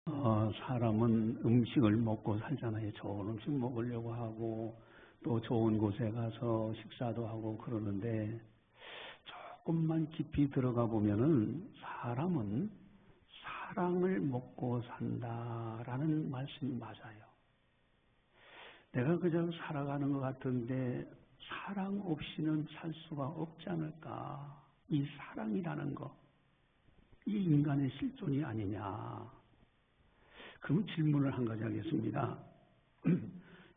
사람은 음식을 먹고 살잖아요. 좋은 음식 먹으려고 하고 또 좋은 곳에 가서 식사도 하고 그러는데 조금만 깊이 들어가 보면은 사람은 사랑을 먹고 산다라는 말씀이 맞아요. 내가 그냥 살아가는 것 같은데 사랑 없이는 살 수가 없지 않을까? 이 사랑이라는 거, 이 인간의 실존이 아니냐? 그럼 질문을 한 가지 하겠습니다.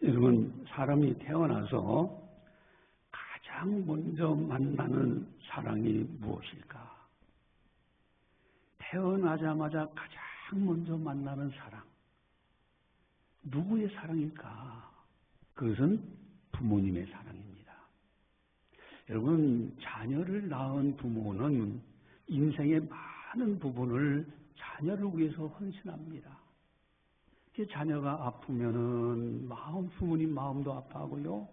여러분, 사람이 태어나서 가장 먼저 만나는 사랑이 무엇일까? 태어나자마자 가장 먼저 만나는 사랑. 누구의 사랑일까? 그것은 부모님의 사랑입니다. 여러분, 자녀를 낳은 부모는 인생의 많은 부분을 자녀를 위해서 헌신합니다. 자녀가 아프면은 부모님 마음도 아파하고요.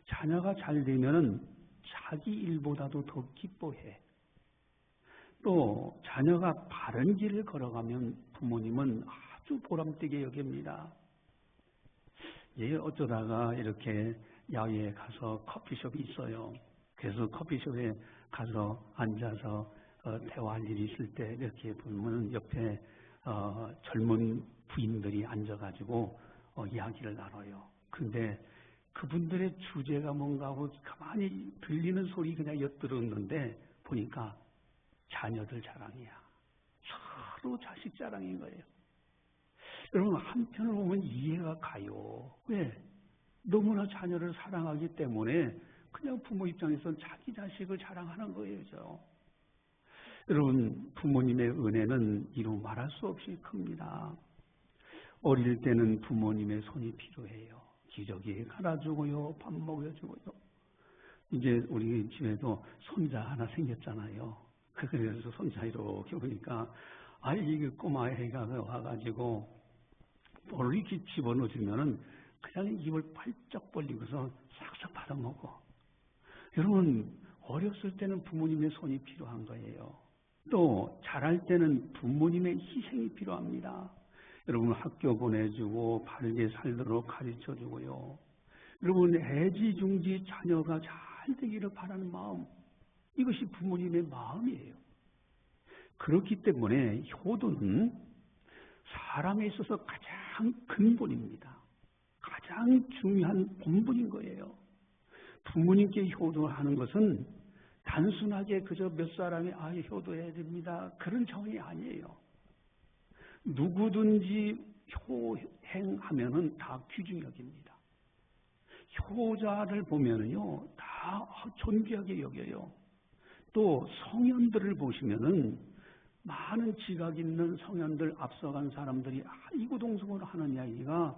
자녀가 잘 되면은 자기 일보다도 더 기뻐해. 또 자녀가 바른 길을 걸어가면 부모님은 아주 보람되게 여깁니다. 어쩌다가 이렇게 야외에 가서 커피숍이 있어요. 그래서 커피숍에 가서 앉아서 대화할 일이 있을 때 이렇게 보면 옆에 젊은 부인들이 앉아가지고 이야기를 나눠요. 근데 그분들의 주제가 뭔가 하고 가만히 들리는 소리 그냥 엿들었는데 보니까 자녀들 자랑이야. 서로 자식 자랑인 거예요. 여러분, 한편으로 보면 이해가 가요. 왜? 너무나 자녀를 사랑하기 때문에 그냥 부모 입장에서는 자기 자식을 자랑하는 거예요. 여러분, 부모님의 은혜는 이루 말할 수 없이 큽니다. 어릴 때는 부모님의 손이 필요해요. 기저귀 갈아주고요, 밥 먹여주고요. 이제 우리 집에도 손자 하나 생겼잖아요. 그래서 손자 이렇게 보니까 이게 꼬마 애가 와가지고 볼을 이렇게 집어넣어주면은 그냥 입을 팔쩍 벌리고서 싹싹 받아먹어. 여러분, 어렸을 때는 부모님의 손이 필요한 거예요. 또 자랄 때는 부모님의 희생이 필요합니다. 여러분, 학교 보내주고 바르게 살도록 가르쳐주고요. 여러분, 애지중지 자녀가 잘 되기를 바라는 마음, 이것이 부모님의 마음이에요. 그렇기 때문에 효도는 사람에 있어서 가장 근본입니다. 가장 중요한 본분인 거예요. 부모님께 효도하는 것은 단순하게 그저 몇 사람이 효도해야 됩니다, 그런 정의 아니에요. 누구든지 효행하면은 다 귀중역입니다. 효자를 보면은요, 다 존귀하게 여겨요. 또 성현들을 보시면은 많은 지각 있는 성현들, 앞서간 사람들이 이구동성으로 하는 이야기가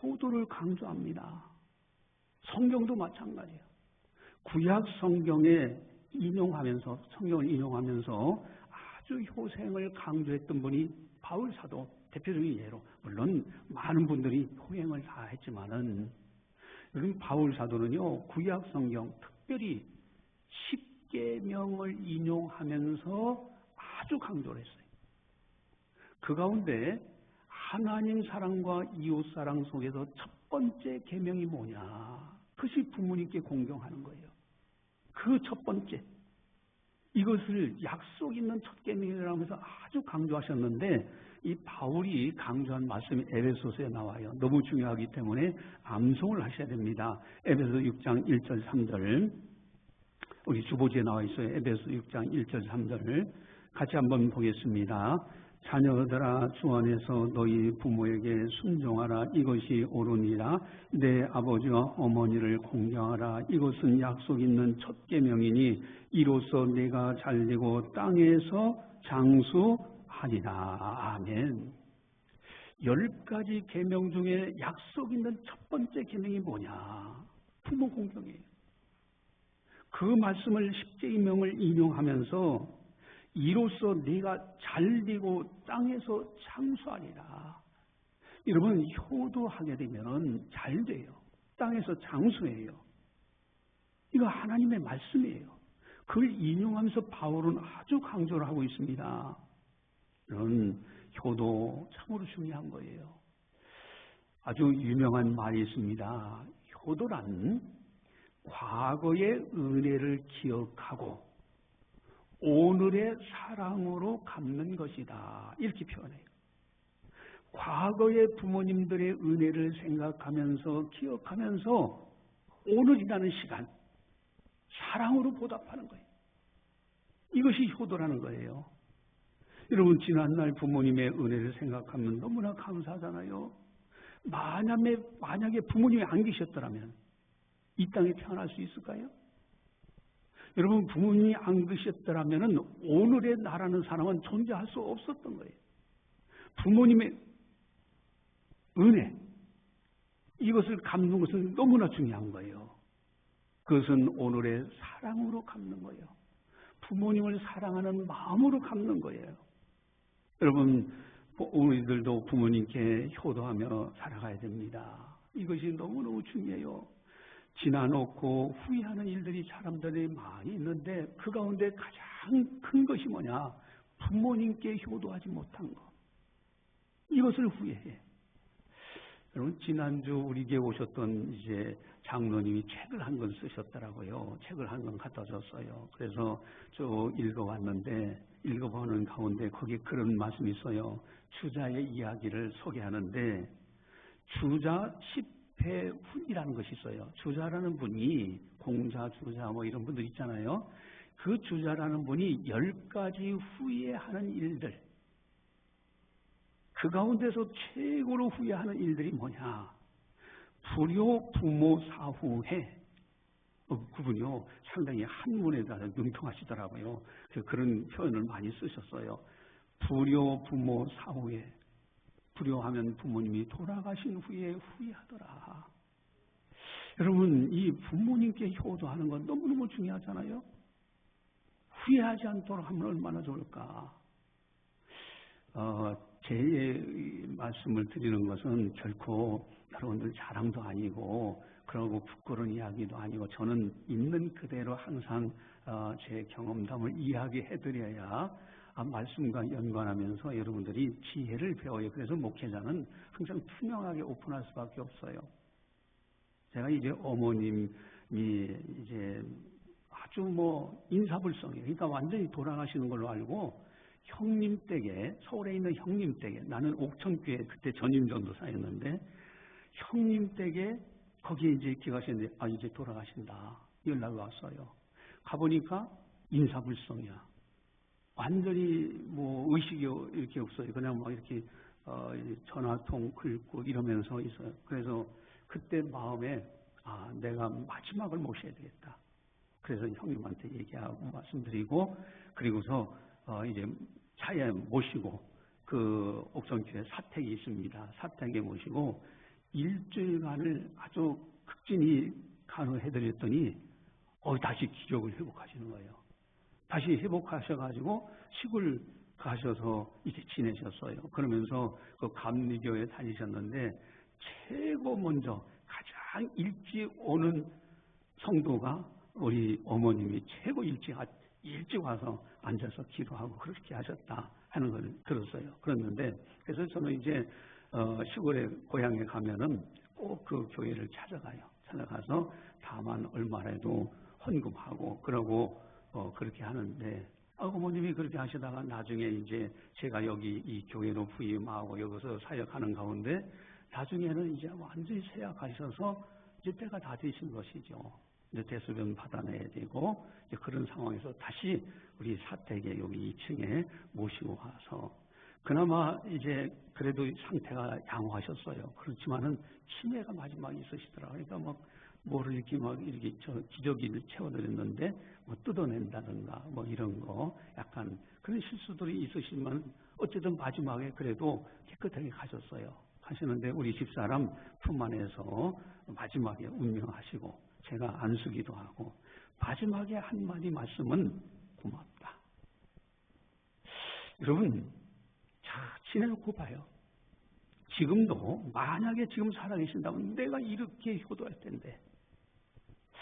효도를 강조합니다. 성경도 마찬가지예요. 구약 성경을 인용하면서 아주 효생을 강조했던 분이 바울 사도, 대표적인 예로. 물론 많은 분들이 호행을 다 했지만은, 여러분, 바울 사도는요, 구약 성경, 특별히 십계명을 인용하면서 아주 강조를 했어요. 그 가운데 하나님 사랑과 이웃 사랑 속에서 첫 번째 계명이 뭐냐? 그것이 부모님께 공경하는 거예요. 그 첫 번째. 이것을 약속 있는 첫 계명이라고 해서 아주 강조하셨는데, 이 바울이 강조한 말씀이 에베소서에 나와요. 너무 중요하기 때문에 암송을 하셔야 됩니다. 에베소 6장 1절 3절. 우리 주보지에 나와 있어요. 에베소 6장 1절 3절. 같이 한번 보겠습니다. 자녀들아, 주 안에서 너희 부모에게 순종하라. 이것이 옳으니라. 내 아버지와 어머니를 공경하라. 이것은 약속 있는 첫 계명이니 이로써 내가 잘되고 땅에서 장수하리라. 아멘. 10가지 계명 중에 약속 있는 첫 번째 계명이 뭐냐? 부모 공경이에요. 그 말씀을 십계명을 인용하면서 이로써 네가 잘되고 땅에서 장수하리라. 여러분, 효도하게 되면 잘 돼요. 땅에서 장수해요. 이거 하나님의 말씀이에요. 그걸 인용하면서 바울은 아주 강조를 하고 있습니다. 여러분, 효도 참으로 중요한 거예요. 아주 유명한 말이 있습니다. 효도란 과거의 은혜를 기억하고 오늘의 사랑으로 갚는 것이다. 이렇게 표현해요. 과거의 부모님들의 은혜를 생각하면서 기억하면서 오늘이라는 시간 사랑으로 보답하는 거예요. 이것이 효도라는 거예요. 여러분 지난날 부모님의 은혜를 생각하면 너무나 감사하잖아요. 만약에 부모님이 안 계셨더라면 이 땅에 태어날 수 있을까요? 여러분 부모님이 안 계셨더라면 오늘의 나라는 사람은 존재할 수 없었던 거예요. 부모님의 은혜 이것을 갚는 것은 너무나 중요한 거예요. 그것은 오늘의 사랑으로 갚는 거예요. 부모님을 사랑하는 마음으로 갚는 거예요. 여러분 우리들도 부모님께 효도하며 살아가야 됩니다. 이것이 너무너무 중요해요. 지나놓고 후회하는 일들이 사람들이 많이 있는데 그 가운데 가장 큰 것이 뭐냐? 부모님께 효도하지 못한 것. 이것을 후회해. 여러분 지난주 우리에게 오셨던 이제 장로님이 책을 한 권 쓰셨더라고요. 책을 한 권 갖다 줬어요. 그래서 쭉 읽어봤는데 읽어보는 가운데 거기에 그런 말씀이 있어요. 주자의 이야기를 소개하는데 주자 10회 훈이라는 것이 있어요. 주자라는 분이 공자, 주자 뭐 이런 분들 있잖아요. 그 주자라는 분이 10가지 후회하는 일들 그 가운데서 최고로 후회하는 일들이 뭐냐? 불효 부모 사후회. 그분이요 상당히 한문에 대해서 능통하시더라고요. 그런 표현을 많이 쓰셨어요. 불효 부모 사후회. 불효하면 부모님이 돌아가신 후에 후회하더라. 여러분 이 부모님께 효도하는 건 너무너무 중요하잖아요. 후회하지 않도록 하면 얼마나 좋을까. 제 말씀을 드리는 것은 결코 여러분들 자랑도 아니고 그러고 부끄러운 이야기도 아니고 저는 있는 그대로 항상 제 경험담을 이야기해드려야 말씀과 연관하면서 여러분들이 지혜를 배워요. 그래서 목회자는 항상 투명하게 오픈할 수밖에 없어요. 제가 이제 어머님이 이제 아주 인사불성이에요. 그러니까 완전히 돌아가시는 걸로 알고 형님 댁에 서울에 있는 형님 댁에 나는 옥천교회 그때 전임전도사였는데 형님 댁에 거기에 이제 기가셨는데 이제 돌아가신다 연락이 왔어요. 가보니까 인사불성이야. 완전히 의식이 이렇게 없어요. 그냥 이렇게 전화통 긁고 이러면서 있어요. 그래서 그때 마음에 내가 마지막을 모셔야 되겠다. 그래서 형님한테 얘기하고 말씀드리고 그리고서 이제 차에 모시고 그 옥천교회 사택이 있습니다. 사택에 모시고 일주일간을 아주 극진히 간호해드렸더니 다시 기력을 회복하시는 거예요. 다시 회복하셔가지고 시골 가셔서 이제 지내셨어요. 그러면서 그 감리교에 다니셨는데 최고 먼저 가장 일찍 오는 성도가 우리 어머님이 최고 일찍 와서 앉아서 기도하고 그렇게 하셨다 하는 걸 들었어요. 그랬는데 그래서 저는 이제 시골에 고향에 가면은 꼭 그 교회를 찾아가요. 찾아가서 다만 얼마라도 헌금하고 그러고 그렇게 하는데 어머님이 그렇게 하시다가 나중에 이제 제가 여기 이 교회로 부임하고 여기서 사역하는 가운데 나중에는 이제 완전히 세약하셔서 이제 때가 다 되신 것이죠. 이제 대소변 받아내야 되고 이제 그런 상황에서 다시 우리 사택에 여기 2층에 모시고 와서 그나마 이제 그래도 상태가 양호하셨어요. 그렇지만은 치매가 마지막에 있으시더라고요. 그러니까 뭐를 이렇게 기저귀를 채워드렸는데 뜯어낸다든가 이런 거 약간 그런 실수들이 있으시면 어쨌든 마지막에 그래도 깨끗하게 가셨어요. 하시는데 우리 집사람 품 안에서 마지막에 운명하시고 제가 안수기도 하고 마지막에 한마디 말씀은 고맙다. 여러분 지내놓고 봐요. 지금도 만약에 지금 살아계신다면 내가 이렇게 효도할 텐데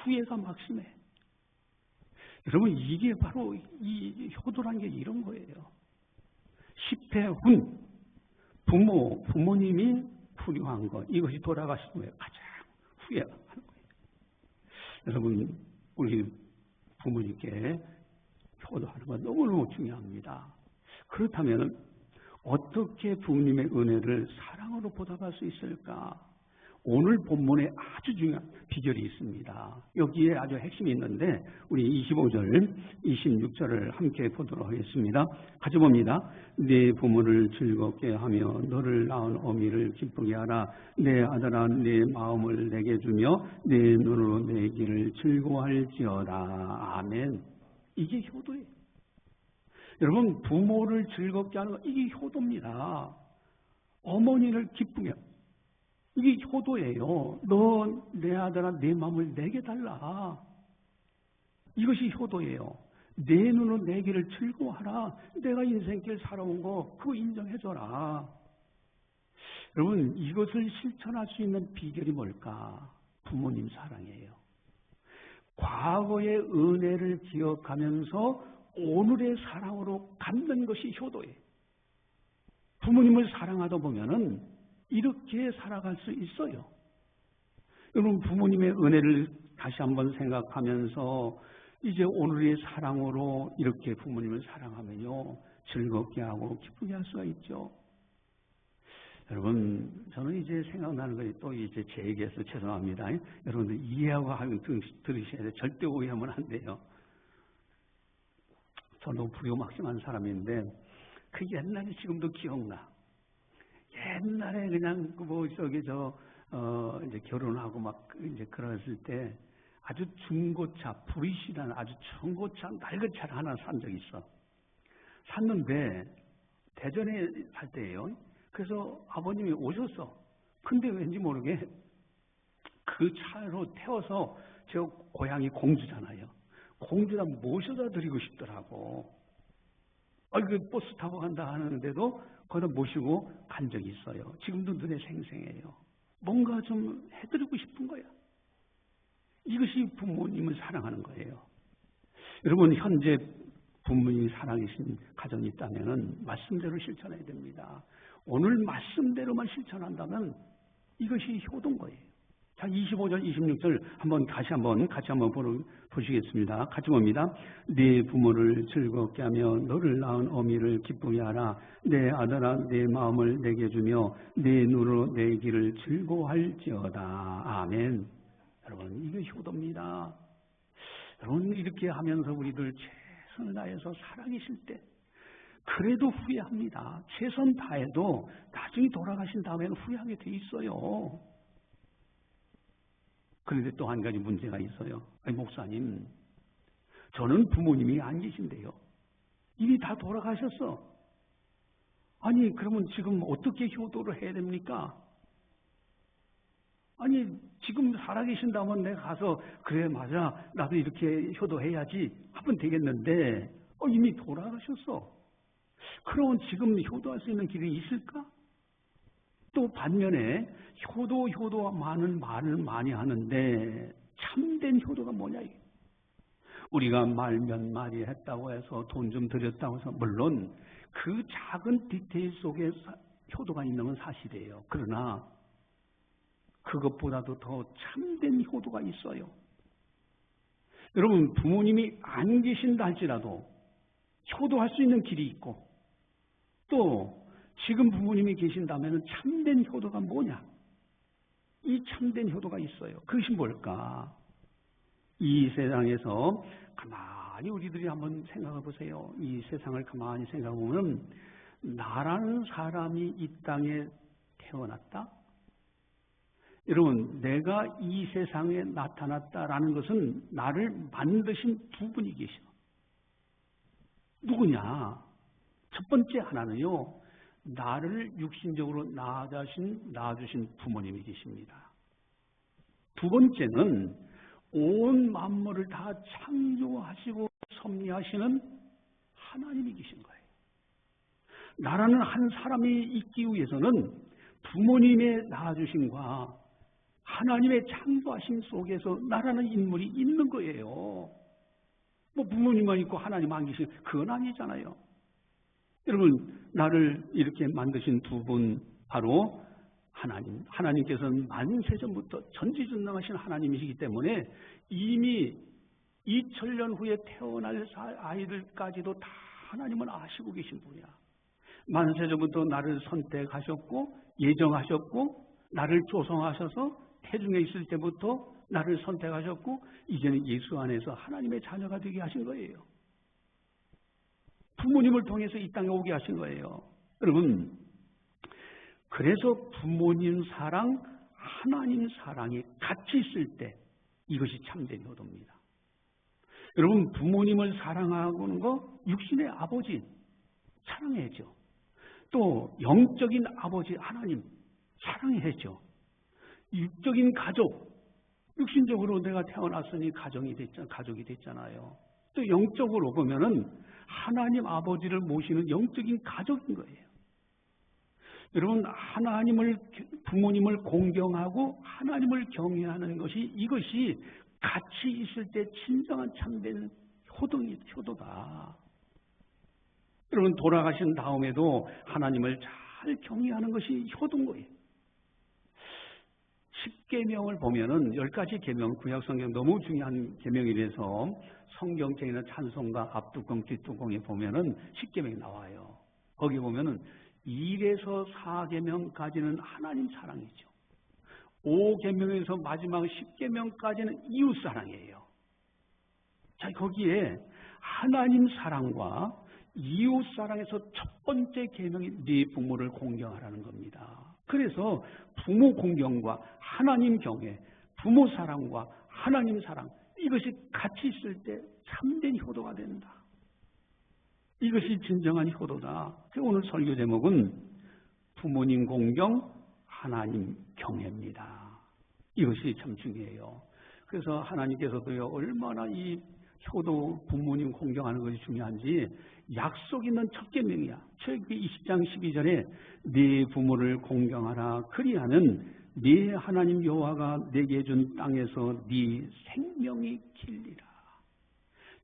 후회가 막심해. 여러분 이게 바로 이 효도란 게 이런 거예요. 10회 훈 부모님이 훌륭한 것, 이것이 돌아가신 후에 가장 후회하는 거예요. 여러분, 우리 부모님께 효도하는 건 너무너무 중요합니다. 그렇다면 어떻게 부모님의 은혜를 사랑으로 보답할 수 있을까? 오늘 본문에 아주 중요한 비결이 있습니다. 여기에 아주 핵심이 있는데 우리 25절, 26절을 함께 보도록 하겠습니다. 같이 봅니다. 네 부모를 즐겁게 하며 너를 낳은 어미를 기쁘게 하라. 내 아들아 내 마음을 내게 주며 내 눈으로 내 길을 즐거워할지어다. 아멘. 이게 효도예요. 여러분, 부모를 즐겁게 하는 거 이게 효도입니다. 어머니를 기쁘게, 이게 효도예요. 너 내 아들아 내 마음을 내게 달라. 이것이 효도예요. 내 눈으로 내 길을 즐거워하라. 내가 인생길 살아온 거 그거 인정해줘라. 여러분, 이것을 실천할 수 있는 비결이 뭘까? 부모님 사랑이에요. 과거의 은혜를 기억하면서 오늘의 사랑으로 갚는 것이 효도예요. 부모님을 사랑하다 보면은 이렇게 살아갈 수 있어요. 여러분, 부모님의 은혜를 다시 한번 생각하면서 이제 오늘의 사랑으로 이렇게 부모님을 사랑하면요 즐겁게 하고 기쁘게 할 수가 있죠. 여러분, 저는 이제 생각나는 것이 또 이제 제 얘기해서 죄송합니다. 여러분들 이해하고 들으셔야 돼요. 절대 오해하면 안 돼요. 저도 불효막심한 사람인데 그 옛날에 지금도 기억나. 옛날에 그냥 이제 결혼하고 막 이제 그랬을 때 아주 중고차, 브리시라는 아주 중고차 낡은 차를 하나 산 적이 있어. 샀는데 대전에 살 때예요. 그래서 아버님이 오셨어. 근데 왠지 모르게 그 차로 태워서 저 고향이 공주잖아요. 공주다 모셔다 드리고 싶더라고. 그 버스 타고 간다 하는데도 거기다 모시고 간 적이 있어요. 지금도 눈에 생생해요. 뭔가 좀 해드리고 싶은 거야. 이것이 부모님을 사랑하는 거예요. 여러분, 현재 부모님이 살아계신 가정이 있다면 말씀대로 실천해야 됩니다. 오늘 말씀대로만 실천한다면 이것이 효도인 거예요. 자, 25절, 26절 같이 한번 보시겠습니다. 같이 봅니다. 네 부모를 즐겁게 하며 너를 낳은 어미를 기쁘게 하라. 내 아들아 내 마음을 내게 주며 내 눈으로 내 길을 즐거워할지어다. 아멘. 여러분, 이게 효도입니다. 여러분, 이렇게 하면서 우리들 최선을 다해서 살아계실 때 그래도 후회합니다. 최선 다해도 나중에 돌아가신 다음에는 후회하게 돼 있어요. 그런데 또 한 가지 문제가 있어요. 목사님, 저는 부모님이 안 계신데요. 이미 다 돌아가셨어. 아니, 그러면 지금 어떻게 효도를 해야 됩니까? 아니, 지금 살아계신다면 내가 가서 그래 맞아 나도 이렇게 효도해야지 하면 되겠는데 이미 돌아가셨어. 그러면 지금 효도할 수 있는 길이 있을까? 또 반면에 효도 많은 말을 많이 하는데 참된 효도가 뭐냐 이게. 우리가 말 몇 마디 했다고 해서 돈 좀 드렸다고 해서 물론 그 작은 디테일 속에 효도가 있는 건 사실이에요. 그러나 그것보다도 더 참된 효도가 있어요. 여러분, 부모님이 안 계신다 할지라도 효도할 수 있는 길이 있고 또 지금 부모님이 계신다면 참된 효도가 뭐냐? 이 참된 효도가 있어요. 그것이 뭘까? 이 세상에서 가만히 우리들이 한번 생각해 보세요. 이 세상을 가만히 생각해 보면 나라는 사람이 이 땅에 태어났다? 여러분, 내가 이 세상에 나타났다라는 것은 나를 만드신 두 분이 계셔. 누구냐? 첫 번째 하나는요, 나를 육신적으로 낳아주신 부모님이 계십니다. 두 번째는 온 만물을 다 창조하시고 섭리하시는 하나님이 계신 거예요. 나라는 한 사람이 있기 위해서는 부모님의 낳아주심과 하나님의 창조하심 속에서 나라는 인물이 있는 거예요. 부모님만 있고 하나님 안 계시면 그건 아니잖아요. 여러분, 나를 이렇게 만드신 두 분 바로 하나님께서는 만세전부터 전지전능하신 하나님이시기 때문에 이미 2000년 후에 태어날 아이들까지도 다 하나님은 아시고 계신 분이야. 만세전부터 나를 선택하셨고 예정하셨고 나를 조성하셔서 태중에 있을 때부터 나를 선택하셨고 이제는 예수 안에서 하나님의 자녀가 되게 하신 거예요. 부모님을 통해서 이 땅에 오게 하신 거예요. 여러분, 그래서 부모님 사랑, 하나님 사랑이 같이 있을 때 이것이 참된 효도입니다. 여러분, 부모님을 사랑하는 거 육신의 아버지 사랑해야죠. 또 영적인 아버지 하나님 사랑해야죠. 육적인 가족, 육신적으로 내가 태어났으니 가족이 됐잖아요. 또 영적으로 보면은 하나님 아버지를 모시는 영적인 가족인 거예요. 여러분, 부모님을 공경하고 하나님을 경외하는 이것이 같이 있을 때 진정한 참된 효도다. 여러분, 돌아가신 다음에도 하나님을 잘 경외하는 것이 효도인 거예요. 10계명을 보면은 10가지 계명, 구약성경 너무 중요한 계명이라서 성경책이나 찬송가 앞두껑 뒷두껑에 보면은 10계명이 나와요. 거기 보면은 1에서 4계명까지는 하나님 사랑이죠. 5계명에서 마지막 10계명까지는 이웃 사랑이에요. 자, 거기에 하나님 사랑과 이웃 사랑에서 첫 번째 계명이 네 부모를 공경하라는 겁니다. 그래서 부모 공경과 하나님 경외, 부모 사랑과 하나님 사랑, 이것이 같이 있을 때 참된 효도가 된다. 이것이 진정한 효도다. 오늘 설교 제목은 부모님 공경, 하나님 경외입니다. 이것이 참 중요해요. 그래서 하나님께서도요, 얼마나 이 효도, 부모님 공경하는 것이 중요한지 약속 있는 첫 계명이야. 출애굽기 20장 12절에 네 부모를 공경하라. 그리하면 네 하나님 여호와가 내게 준 땅에서 네 생명이 길리라.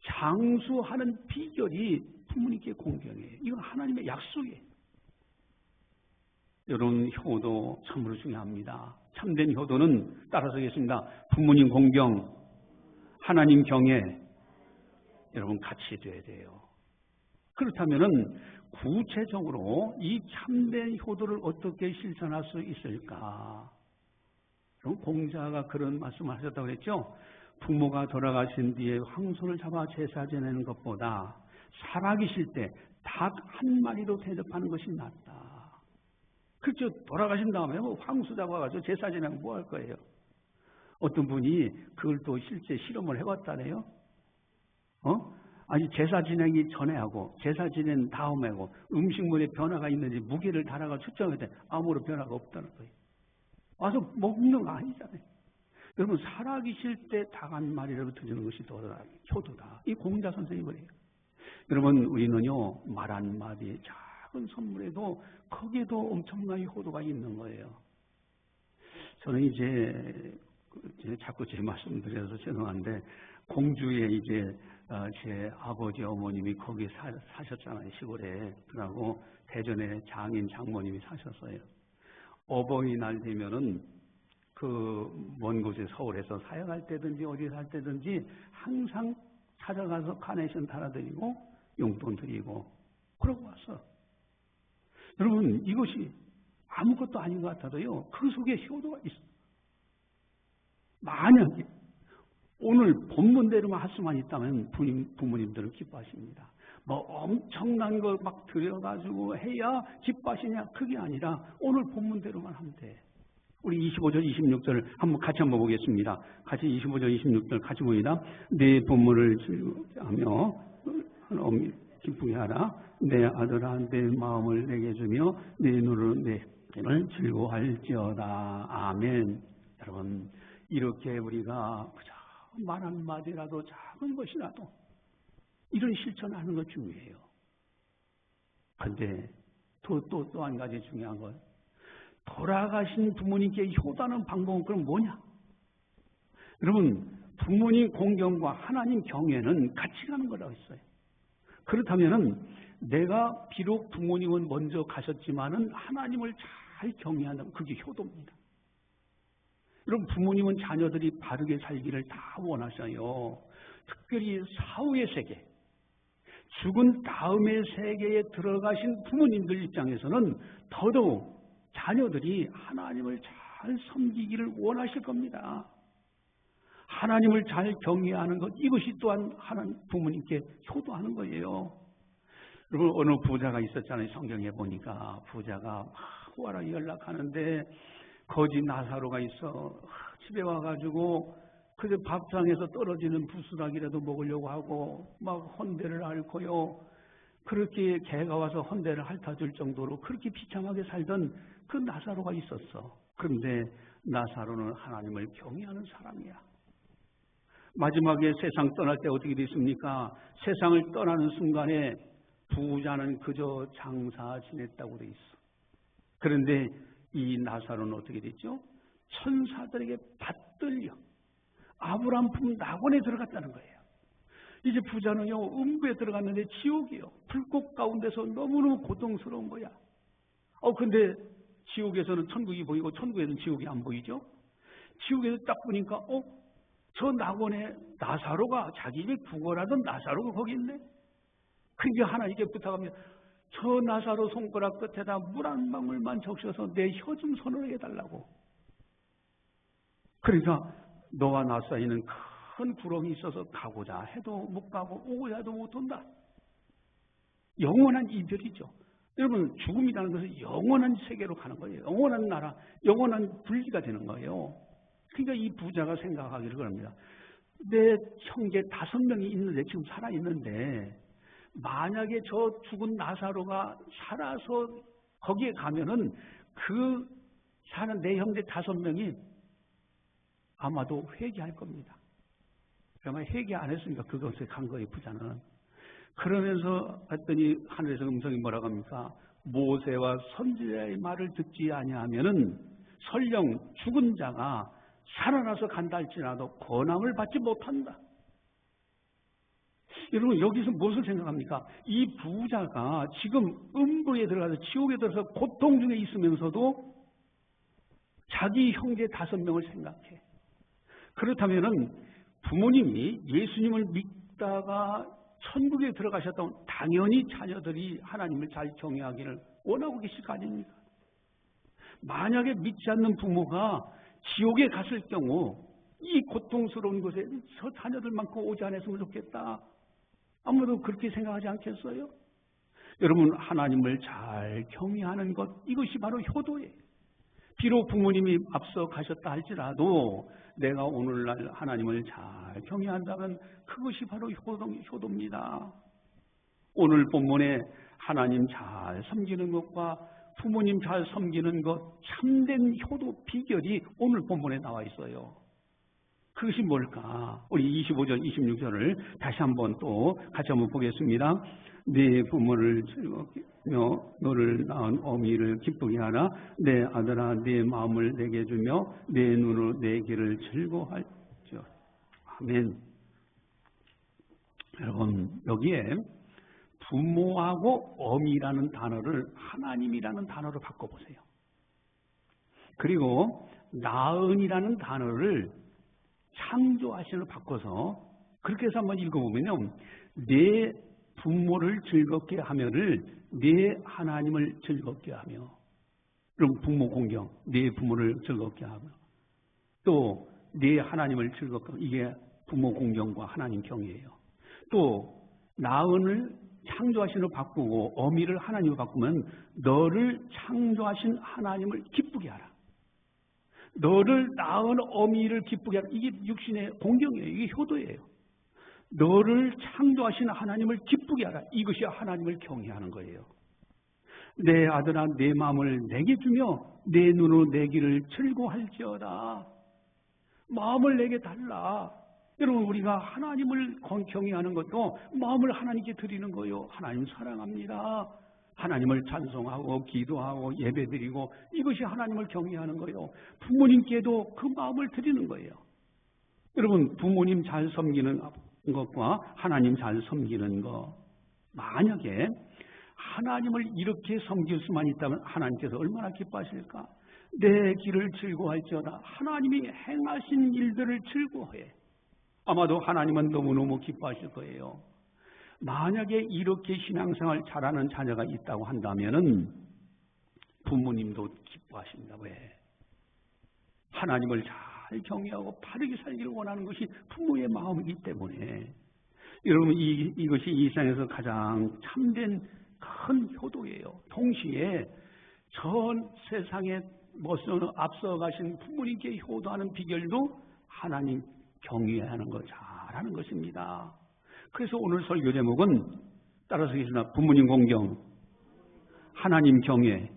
장수하는 비결이 부모님께 공경이에요. 이건 하나님의 약속이에요. 여러분, 효도 참으로 중요합니다. 참된 효도는 따라서 하겠습니다. 부모님 공경, 하나님 경외, 여러분 같이 돼야 돼요. 그렇다면은 구체적으로 이 참된 효도를 어떻게 실천할 수 있을까? 그럼 공자가 그런 말씀을 하셨다고 그랬죠. 부모가 돌아가신 뒤에 황소를 잡아 제사 지내는 것보다 살아계실 때 닭 한 마리로 대접하는 것이 낫다. 그렇죠. 돌아가신 다음에 황소 잡아가지고 제사 지내면 뭐 할 거예요? 어떤 분이 그걸 또 실제 실험을 해봤다네요. 아니, 제사 지내기 전에 하고 제사 지낸 다음에 하고 음식물에 변화가 있는지 무게를 달아가 측정할 때 아무런 변화가 없다는 거예요. 와서 먹는 거 아니잖아요. 여러분, 살아계실 때 닭 한 마리라도 드리는 것이 효도다. 이 공자 선생이 그래요. 여러분, 우리는요, 말 한마디 작은 선물에도 거기에도 엄청난 효도가 있는 거예요. 저는 이제 자꾸 제 말씀 드려서 죄송한데 공주에 이제 제 아버지 어머님이 거기 사셨잖아요. 시골에. 그러고 대전에 장인 장모님이 사셨어요. 어버이날 되면은 그 먼 곳에 서울에서 사역할 때든지 어디 살 때든지 항상 찾아가서 카네이션 달아드리고 용돈 드리고 그러고 왔어. 여러분, 이것이 아무것도 아닌 것 같아도요, 그 속에 효도가 있어. 만약에 오늘 본문대로만 할 수만 있다면 부모님들은 기뻐하십니다. 뭐 엄청난 걸 막 들여가지고 해야 기뻐하시냐? 그게 아니라 오늘 본문대로만 하면 돼. 우리 25절, 26절 같이 한번 보겠습니다. 같이 25절, 26절 같이 봅니다. 내 부모를 즐거워하며 기쁘게 하라. 내 아들아 내 마음을 내게 주며 내 눈으로 내 힘을 즐거워할지어다. 아멘. 여러분, 이렇게 우리가 말 한마디라도 작은 것이라도 이런 실천하는 것 중요해요. 그런데 또 한 가지 중요한 건 돌아가신 부모님께 효도하는 방법은 그럼 뭐냐? 여러분, 부모님 공경과 하나님 경외는 같이 가는 거라고 했어요. 그렇다면은 내가 비록 부모님은 먼저 가셨지만은 하나님을 잘 경외한다면 그게 효도입니다. 여러분, 부모님은 자녀들이 바르게 살기를 다 원하셔요. 특별히 사후의 세계, 죽은 다음의 세계에 들어가신 부모님들 입장에서는 더더욱 자녀들이 하나님을 잘 섬기기를 원하실 겁니다. 하나님을 잘 경외하는 것, 이것이 또한 하나님 부모님께 효도하는 거예요. 여러분, 어느 부자가 있었잖아요. 성경에 보니까 부자가 막 호화라게 연락하는데 거지 나사로가 있어. 집에 와가지고 그저 밥상에서 떨어지는 부스락이라도 먹으려고 하고 막 헌대를 앓고요. 그렇게 개가 와서 헌대를 핥아줄 정도로 그렇게 비참하게 살던 그 나사로가 있었어. 그런데 나사로는 하나님을 경외하는 사람이야. 마지막에 세상 떠날 때 어떻게 됐습니까? 세상을 떠나는 순간에 부자는 그저 장사 지냈다고 돼 있어. 그런데 이 나사로는 어떻게 됐죠? 천사들에게 받들려 아브라함 품 낙원에 들어갔다는 거예요. 이제 부자는요, 음부에 들어갔는데 지옥이요. 불꽃 가운데서 너무너무 고통스러운 거야. 근데 지옥에서는 천국이 보이고 천국에서는 지옥이 안 보이죠? 지옥에서 딱 보니까 저 낙원에 나사로가, 자기 입에 구걸하던 나사로가 거기 있네. 그러니까 하나님께 부탁합니다. 저 나사로 손가락 끝에다 물 한 방울만 적셔서 내 혀 좀 손으로 해달라고. 그러니까 너와 나 사이는 큰 구렁이 있어서 가고자 해도 못 가고 오고자 해도 못 온다. 영원한 이별이죠. 여러분, 죽음이라는 것은 영원한 세계로 가는 거예요. 영원한 나라, 영원한 분리가 되는 거예요. 그러니까 이 부자가 생각하기를 그럽니다. 내 형제 5명이 있는데, 지금 살아있는데 만약에 저 죽은 나사로가 살아서 거기에 가면은 그 사는 내 형제 5명이 아마도 회개할 겁니다. 그러면 회개 안 했으니까 그것에 간 거예요, 부자는. 그러면서 했더니 하늘에서 음성이 뭐라고 합니까? 모세와 선지자의 말을 듣지 아니하면은 설령 죽은 자가 살아나서 간다 할지라도 권함을 받지 못한다. 여러분, 여기서 무엇을 생각합니까? 이 부자가 지금 음부에 들어가서 지옥에 들어서 고통 중에 있으면서도 자기 형제 5명을 생각해. 그렇다면은 부모님이 예수님을 믿다가 천국에 들어가셨다면 당연히 자녀들이 하나님을 잘 경외하기를 원하고 계실 거 아닙니까? 만약에 믿지 않는 부모가 지옥에 갔을 경우 이 고통스러운 곳에 저 자녀들만큼 오지 않았으면 좋겠다. 아무도 그렇게 생각하지 않겠어요? 여러분, 하나님을 잘 경외하는 것, 이것이 바로 효도예요. 비록 부모님이 앞서 가셨다 할지라도 내가 오늘날 하나님을 잘 경외한다면 그것이 바로 효도입니다. 오늘 본문에 하나님 잘 섬기는 것과 부모님 잘 섬기는 것, 참된 효도 비결이 오늘 본문에 나와 있어요. 그것이 뭘까? 우리 25절, 26절을 다시 한번 또 같이 한번 보겠습니다. 네 부모를 즐겁게 하며 너를 낳은 어미를 기쁘게 하라. 내 아들아, 네 마음을 내게 주며 내 눈으로 내 길을 즐거워할지어다. 아멘. 여러분, 여기에 부모하고 어미라는 단어를 하나님이라는 단어로 바꿔보세요. 그리고 낳은이라는 단어를 창조하신으로 바꿔서 그렇게 해서 한번 읽어보면요. 내 부모를 즐겁게 하며를 내 하나님을 즐겁게 하며. 그럼 부모 공경, 내 부모를 즐겁게 하며 또 내 하나님을 즐겁게 하며. 이게 부모 공경과 하나님 경이에요. 또 낳은을 창조하신으로 바꾸고 어미를 하나님으로 바꾸면 너를 창조하신 하나님을 기쁘게 하라. 너를 낳은 어미를 기쁘게 하라. 이게 육신의 공경이에요. 이게 효도예요. 너를 창조하신 하나님을 기쁘게 하라. 이것이 하나님을 경외하는 거예요. 내 아들아, 내 마음을 내게 주며 내 눈으로 내 길을 즐거워할지어다. 마음을 내게 달라. 여러분, 우리가 하나님을 경외하는 것도 마음을 하나님께 드리는 거예요. 하나님 사랑합니다. 하나님을 찬송하고 기도하고 예배드리고, 이것이 하나님을 경외하는 거예요. 부모님께도 그 마음을 드리는 거예요. 여러분, 부모님 잘 섬기는 것과 하나님 잘 섬기는 것, 만약에 하나님을 이렇게 섬길 수만 있다면 하나님께서 얼마나 기뻐하실까? 내 길을 즐거워할지어다. 하나님이 행하신 일들을 즐거워해. 아마도 하나님은 너무너무 기뻐하실 거예요. 만약에 이렇게 신앙생활 잘하는 자녀가 있다고 한다면은 부모님도 기뻐하십니다. 왜? 하나님을 잘 경외하고 바르게 살기를 원하는 것이 부모의 마음이기 때문에. 여러분, 이것이 이 세상에서 가장 참된 큰 효도예요. 동시에 전 세상에 앞서 가신 부모님께 효도하는 비결도 하나님 경외하는 것, 잘하는 것입니다. 그래서 오늘 설교 제목은 따라서 계시나 부모님 공경, 하나님 경외.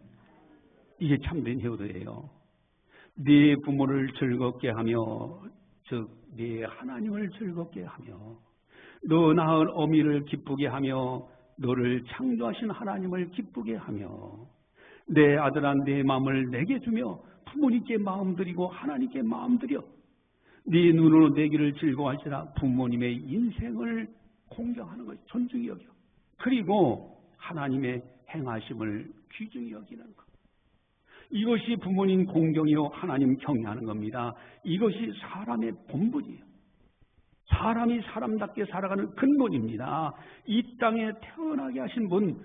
이게 참된 효도예요. 네 부모를 즐겁게 하며, 즉 네 하나님을 즐겁게 하며, 너 낳은 어미를 기쁘게 하며, 너를 창조하신 하나님을 기쁘게 하며, 내 아들아 내 마음을 내게 주며 부모님께 마음 드리고 하나님께 마음 드려 네 눈으로 내 길을 즐거워할지라. 부모님의 인생을 공경하는 것이 존중히 여겨. 그리고 하나님의 행하심을 귀중히 여기는 것. 이것이 부모님 공경이요 하나님 경외하는 겁니다. 이것이 사람의 본분이에요. 사람이 사람답게 살아가는 근본입니다. 이 땅에 태어나게 하신 분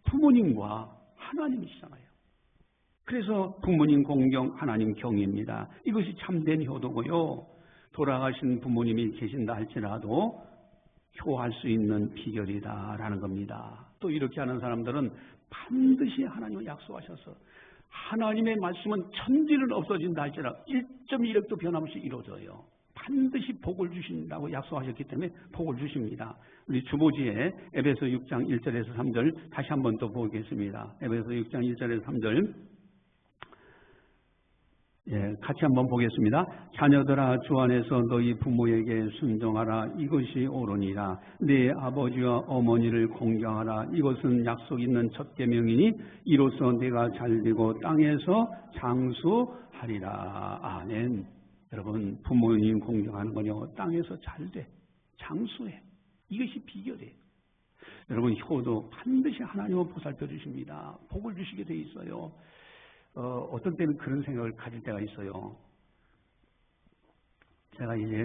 부모님과 하나님이시잖아요. 그래서 부모님 공경, 하나님 경외입니다. 이것이 참된 효도고요. 돌아가신 부모님이 계신다 할지라도 효할 수 있는 비결이다라는 겁니다. 또 이렇게 하는 사람들은 반드시 하나님을 약속하셔서 하나님의 말씀은 천지는 없어진다 할지라도 1.1획도 변함없이 이루어져요. 반드시 복을 주신다고 약속하셨기 때문에 복을 주십니다. 우리 주보지에 에베소 6장 1절에서 3절 다시 한 번 더 보겠습니다. 에베소 6장 1절에서 3절 같이 한번 보겠습니다. 자녀들아 주 안에서 너희 부모에게 순종하라. 이것이 옳으니라. 네 아버지와 어머니를 공경하라. 이것은 약속 있는 첫 계명이니 이로써 네가 잘되고 땅에서 장수하리라. 아멘. 여러분, 부모님 공경하는 거요 땅에서 잘돼, 장수해. 이것이 비결이에요. 여러분, 효도 반드시 하나님은 보살펴 주십니다. 복을 주시게 돼 있어요. 어떤 때는 그런 생각을 가질 때가 있어요. 제가 이제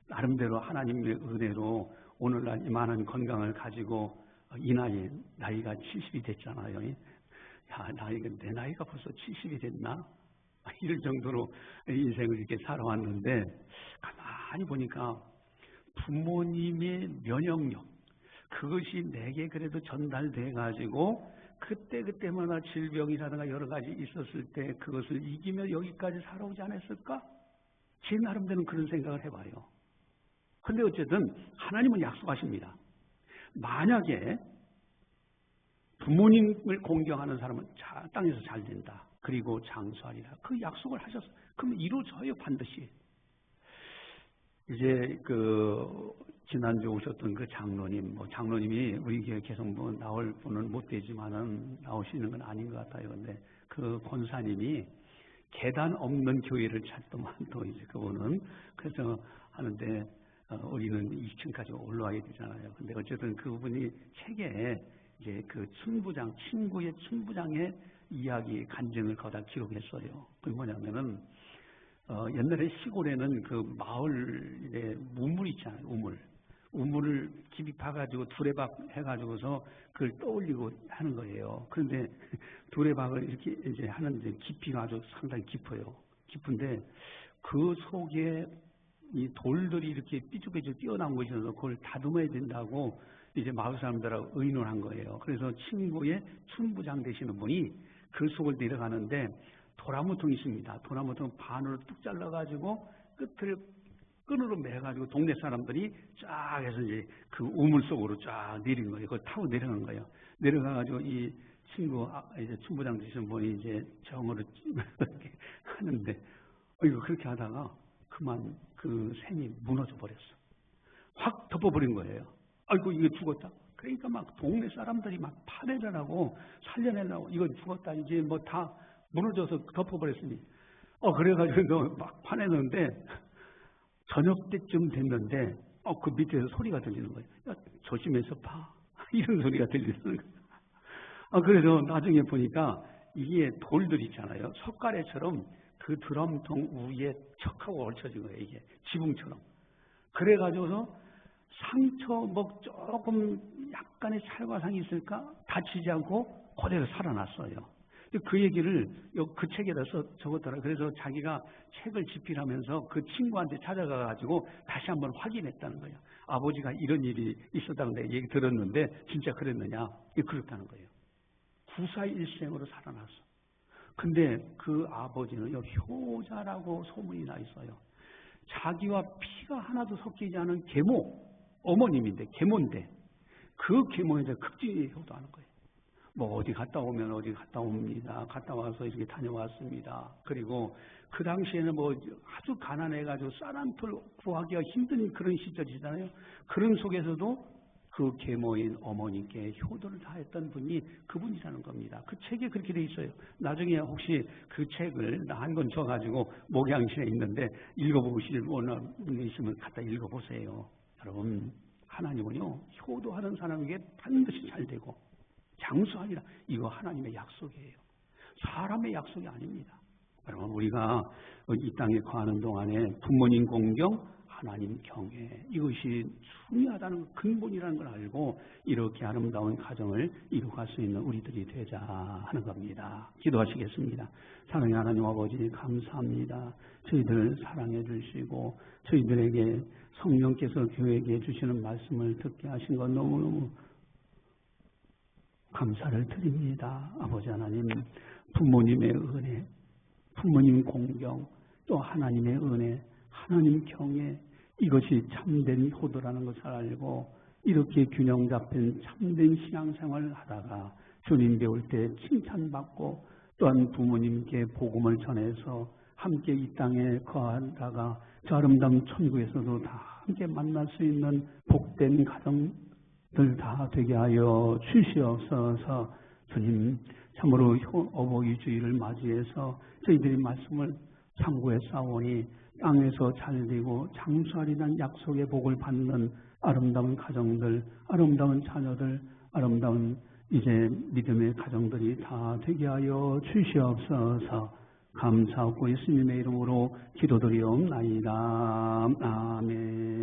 나름대로 하나님의 은혜로 오늘날 이만한 건강을 가지고 이 나이가 70이 됐잖아요. 야, 내 나이가 벌써 70이 됐나? 이럴 정도로 인생을 이렇게 살아왔는데 가만히 보니까 부모님의 면역력, 그것이 내게 그래도 전달돼 가지고 그때마다 질병이라든가 여러 가지 있었을 때 그것을 이기며 여기까지 살아오지 않았을까? 제 나름대로는 그런 생각을 해봐요. 근데 어쨌든 하나님은 약속하십니다. 만약에 부모님을 공경하는 사람은 땅에서 잘 된다. 그리고 장수하리라. 그 약속을 하셨어요. 그럼 이루어져요, 반드시. 이제 지난주 오셨던 그 장로님이 우리 교회 계속 나올 분은 못 되지만은 나오시는 건 아닌 것 같아요. 근데 그 권사님이 계단 없는 교회를 찾더만 또 이제 그분은 그래서 하는데 우리는 2층까지 올라와야 되잖아요. 근데 어쨌든 그분이 책에 이제 그 친구의 춘부장의 이야기 간증을 거다 기록했어요. 그게 뭐냐면은 옛날에 시골에는 그 마을에 우물 있잖아요. 우물을 깊이 파가지고 두레박 해가지고서 그걸 떠올리고 하는 거예요. 그런데 두레박을 이렇게 이제 하는데 깊이가 아주 상당히 깊어요. 깊은데 그 속에 이 돌들이 이렇게 삐죽삐죽 뛰어나온 것이 있어서 그걸 다듬어야 된다고 이제 마을 사람들하고 의논한 거예요. 그래서 친구의 춘부장 되시는 분이 그 속을 내려가는데 도라무통이 있습니다. 도라무통 반으로 뚝 잘라가지고 끝을 끈으로 매가지고 동네 사람들이 쫙 해서 이제 그 우물 속으로 쫙 내린 거예요. 그걸 타고 내려간 거예요. 내려가가지고 이 친구, 이제 춘부장 되시는 분이 이제 정으로 이렇게 하는데, 이거 그렇게 하다가 그만 그 샘이 무너져 버렸어. 확 덮어버린 거예요. 아이고, 이거 죽었다. 그러니까 막 동네 사람들이 막 파내려고 살려내려고 이거 죽었다. 이제 뭐 다 무너져서 덮어버렸으니. 그래가지고 막 파내는데 저녁 때쯤 됐는데 그 밑에서 소리가 들리는 거예요. 야, 조심해서 파. 이런 소리가 들리는 거예요. 그래서 나중에 보니까 이게 돌들 있잖아요. 석가래처럼 그 드럼통 위에 척하고 얹혀진 거예요. 이게 지붕처럼. 그래가지고서 상처 조금 약간의 찰과상이 있을까 다치지 않고 그대로 살아났어요. 그 얘기를 그 책에다 적었더라고요. 그래서 자기가 책을 집필하면서 그 친구한테 찾아가가지고 다시 한번 확인했다는 거예요. 아버지가 이런 일이 있었다고 내가 얘기 들었는데 진짜 그랬느냐? 그렇다는 거예요. 구사일생으로 살아났어. 근데 그 아버지는요, 효자라고 소문이 나 있어요. 자기와 피가 하나도 섞이지 않은 계모, 어머님인데, 계모인데, 그 계모에 대해 극진히 효도하는 거예요. 어디 갔다 오면 어디 갔다 옵니다. 갔다 와서 이렇게 다녀왔습니다. 그리고 그 당시에는 아주 가난해가지고 쌀 한 풀 구하기가 힘든 그런 시절이잖아요. 그런 속에서도 그 계모인 어머니께 효도를 다했던 분이 그분이라는 겁니다. 그 책에 그렇게 돼 있어요. 나중에 혹시 그 책을 나 한 권 줘가지고 목양실에 있는데 읽어보실 분이 있으면 갖다 읽어보세요. 여러분, 하나님은요, 효도하는 사람에게 반드시 잘 되고 장수하리라. 이거 하나님의 약속이에요. 사람의 약속이 아닙니다. 여러분, 우리가 이 땅에 거하는 동안에 부모님 공경, 하나님 경외, 이것이 중요하다는 근본이라는 걸 알고 이렇게 아름다운 가정을 이루어갈 수 있는 우리들이 되자 하는 겁니다. 기도하시겠습니다. 사랑의 하나님 아버지, 감사합니다. 저희들을 사랑해 주시고 저희들에게 성령께서 교회에게 주시는 말씀을 듣게 하신 것 너무너무 감사를 드립니다. 아버지 하나님, 부모님의 은혜, 부모님 공경, 또 하나님의 은혜, 하나님 경외, 이것이 참된 효도라는 것을 알고 이렇게 균형 잡힌 참된 신앙생활을 하다가 주님 배울 때 칭찬받고 또한 부모님께 복음을 전해서 함께 이 땅에 거하다가 저 아름다운 천국에서도 다 함께 만날 수 있는 복된 가정들 다 되게 하여 주시옵소서. 주님, 참으로 어버이 주일을 맞이해서 저희들이 말씀을 참고해 싸우니 땅에서 잘되고 장수하리란 약속의 복을 받는 아름다운 가정들, 아름다운 자녀들, 아름다운 이제 믿음의 가정들이 다 되게 하여 주시옵소서. 감사하고 예수님의 이름으로 기도드리옵나이다. 아멘.